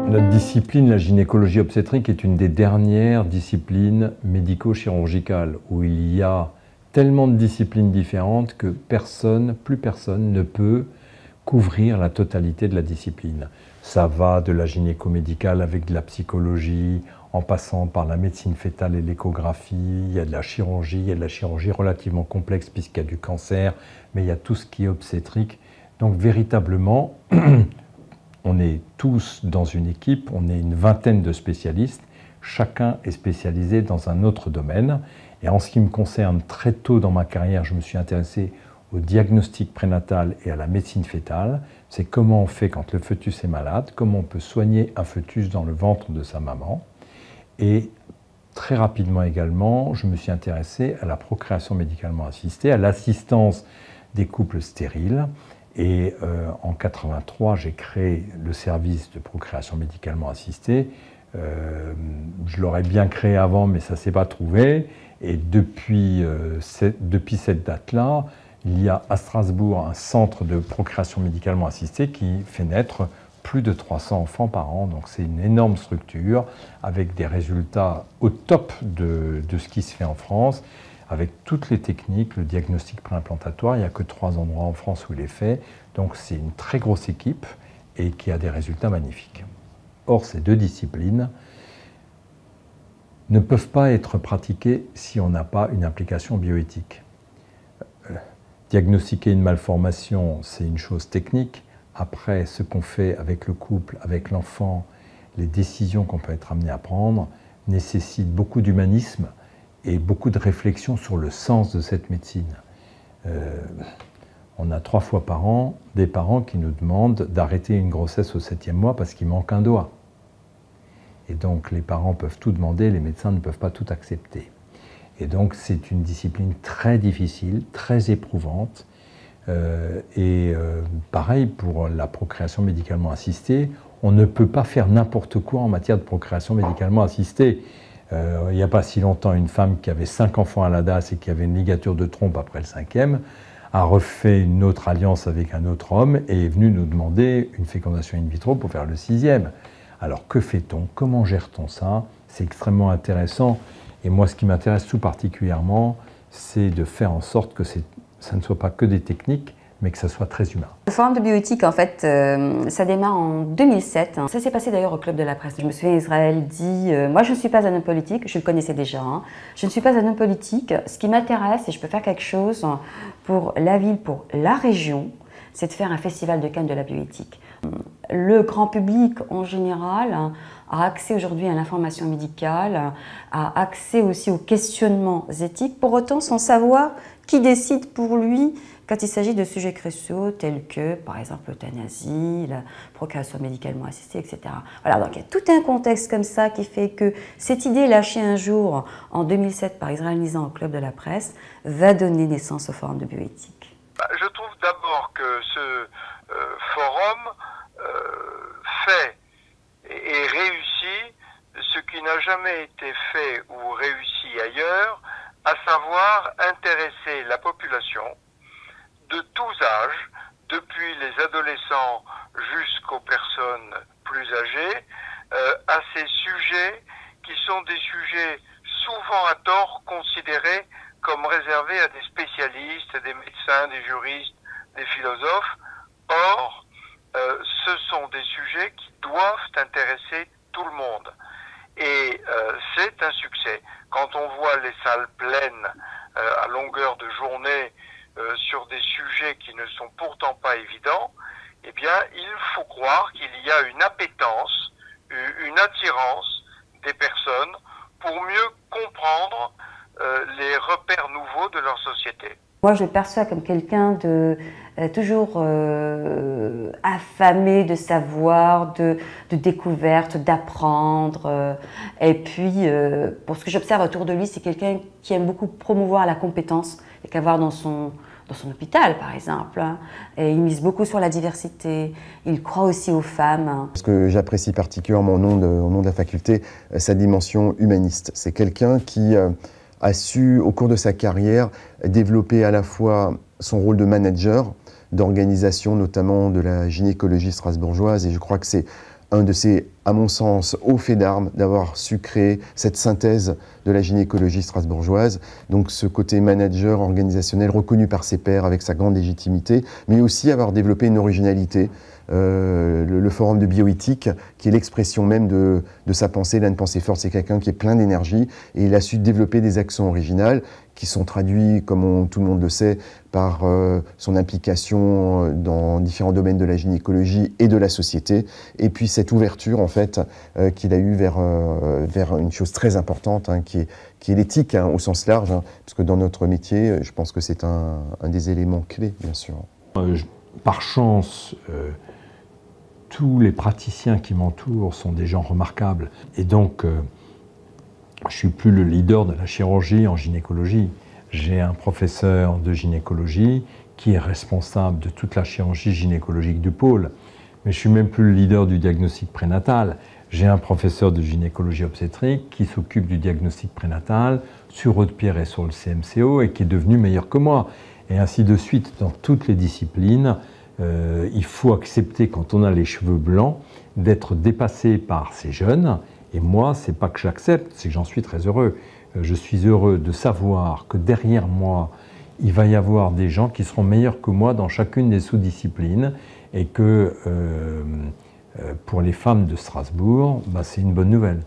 Notre discipline, la gynécologie obstétrique, est une des dernières disciplines médico-chirurgicales où il y a tellement de disciplines différentes que plus personne ne peut couvrir la totalité de la discipline. Ça va de la gynéco-médicale avec de la psychologie, en passant par la médecine fœtale et l'échographie, il y a de la chirurgie, il y a de la chirurgie relativement complexe puisqu'il y a du cancer, mais il y a tout ce qui est obstétrique. Donc véritablement, on est tous dans une équipe, on est une vingtaine de spécialistes, chacun est spécialisé dans un autre domaine. Et en ce qui me concerne, très tôt dans ma carrière, je me suis intéressé au diagnostic prénatal et à la médecine fœtale. C'est comment on fait quand le fœtus est malade, comment on peut soigner un fœtus dans le ventre de sa maman. Et très rapidement également, je me suis intéressé à la procréation médicalement assistée, à l'assistance des couples stériles. Et en 1983, j'ai créé le service de procréation médicalement assistée. Je l'aurais bien créé avant, mais ça ne s'est pas trouvé. Et depuis cette date-là, il y a à Strasbourg un centre de procréation médicalement assistée qui fait naître plus de 300 enfants par an. Donc c'est une énorme structure avec des résultats au top de ce qui se fait en France, avec toutes les techniques, le diagnostic préimplantatoire. Il n'y a que 3 endroits en France où il est fait. Donc c'est une très grosse équipe et qui a des résultats magnifiques. Or, ces deux disciplines ne peuvent pas être pratiquées si on n'a pas une implication bioéthique. Diagnostiquer une malformation, c'est une chose technique. Après, ce qu'on fait avec le couple, avec l'enfant, les décisions qu'on peut être amené à prendre, nécessitent beaucoup d'humanisme et beaucoup de réflexion sur le sens de cette médecine. On a 3 fois par an des parents qui nous demandent d'arrêter une grossesse au 7e mois parce qu'il manque un doigt. Et donc les parents peuvent tout demander, les médecins ne peuvent pas tout accepter. Et donc c'est une discipline très difficile, très éprouvante. Pareil pour la procréation médicalement assistée, on ne peut pas faire n'importe quoi en matière de procréation médicalement assistée. Il n'y a pas si longtemps, une femme qui avait 5 enfants à la DAS et qui avait une ligature de trompe après le 5e, a refait une autre alliance avec un autre homme et est venue nous demander une fécondation in vitro pour faire le 6e. Alors que fait-on? Comment gère-t-on ça? C'est extrêmement intéressant. Et moi, ce qui m'intéresse tout particulièrement, c'est de faire en sorte que ça ne soit pas que des techniques, mais que ça soit très humain. Le forum de bioéthique, en fait, ça démarre en 2007. Ça s'est passé d'ailleurs au Club de la Presse. Je me souviens, Israël dit moi, je ne suis pas un homme politique, je le connaissais déjà. Je ne suis pas un homme politique. Ce qui m'intéresse, et je peux faire quelque chose pour la ville, pour la région, c'est de faire un festival de Cannes de la bioéthique. Le grand public, en général, a accès aujourd'hui à l'information médicale, a accès aussi aux questionnements éthiques, pour autant sans savoir qui décide pour lui quand il s'agit de sujets cruciaux tels que, par exemple, l'euthanasie, la procréation médicalement assistée, etc. Voilà, donc il y a tout un contexte comme ça qui fait que cette idée lâchée un jour, en 2007, par Israël Nizan au Club de la Presse, va donner naissance au forum de bioéthique. Je trouve d'abord que ce forum fait et réussit ce qui n'a jamais été fait ou réussi ailleurs, à savoir intéresser la population de tous âges, depuis les adolescents jusqu'aux personnes plus âgées, à ces sujets qui sont des sujets souvent à tort considérés comme réservés à des spécialistes, des médecins, des juristes, des philosophes. Or, ce sont des sujets qui doivent intéresser tout le monde. Et c'est un succès. Quand on voit les salles pleines à longueur de journée sur des sujets qui ne sont pourtant pas évidents, eh bien, il faut croire qu'il y a une appétence, une attirance des personnes pour mieux comprendre les repères nouveaux de leur société. Moi, je le perçois comme quelqu'un de toujours affamé de savoir, de découverte, d'apprendre. Et puis, pour ce que j'observe autour de lui, c'est quelqu'un qui aime beaucoup promouvoir la compétence. Il n'y a qu'à voir dans son hôpital, par exemple. Et il mise beaucoup sur la diversité. Il croit aussi aux femmes. Ce que j'apprécie particulièrement au nom de la faculté, sa dimension humaniste. C'est quelqu'un qui a su, au cours de sa carrière, développer à la fois son rôle de manager, d'organisation, notamment de la gynécologie strasbourgeoise. Et je crois que c'est un de ces, à mon sens, hauts faits d'armes d'avoir su créer cette synthèse de la gynécologie strasbourgeoise. Donc ce côté manager organisationnel reconnu par ses pairs avec sa grande légitimité, mais aussi avoir développé une originalité. Le forum de bioéthique, qui est l'expression même de sa pensée. Il a une pensée forte, c'est quelqu'un qui est plein d'énergie et il a su développer des actions originales qui sont traduits, comme tout le monde le sait, par son implication dans différents domaines de la gynécologie et de la société. Et puis cette ouverture, en fait, qu'il a eue vers une chose très importante, hein, qui est l'éthique, hein, au sens large, hein, parce que dans notre métier, je pense que c'est un des éléments clés, bien sûr. Par chance, tous les praticiens qui m'entourent sont des gens remarquables. Et donc, je ne suis plus le leader de la chirurgie en gynécologie. J'ai un professeur de gynécologie qui est responsable de toute la chirurgie gynécologique du pôle. Mais je ne suis même plus le leader du diagnostic prénatal. J'ai un professeur de gynécologie obstétrique qui s'occupe du diagnostic prénatal sur Haute-Pierre et sur le CMCO et qui est devenu meilleur que moi. Et ainsi de suite, dans toutes les disciplines, il faut accepter, quand on a les cheveux blancs, d'être dépassé par ces jeunes. Et moi, ce n'est pas que j'accepte, c'est que j'en suis très heureux. Je suis heureux de savoir que derrière moi, il va y avoir des gens qui seront meilleurs que moi dans chacune des sous-disciplines et que pour les femmes de Strasbourg, c'est une bonne nouvelle.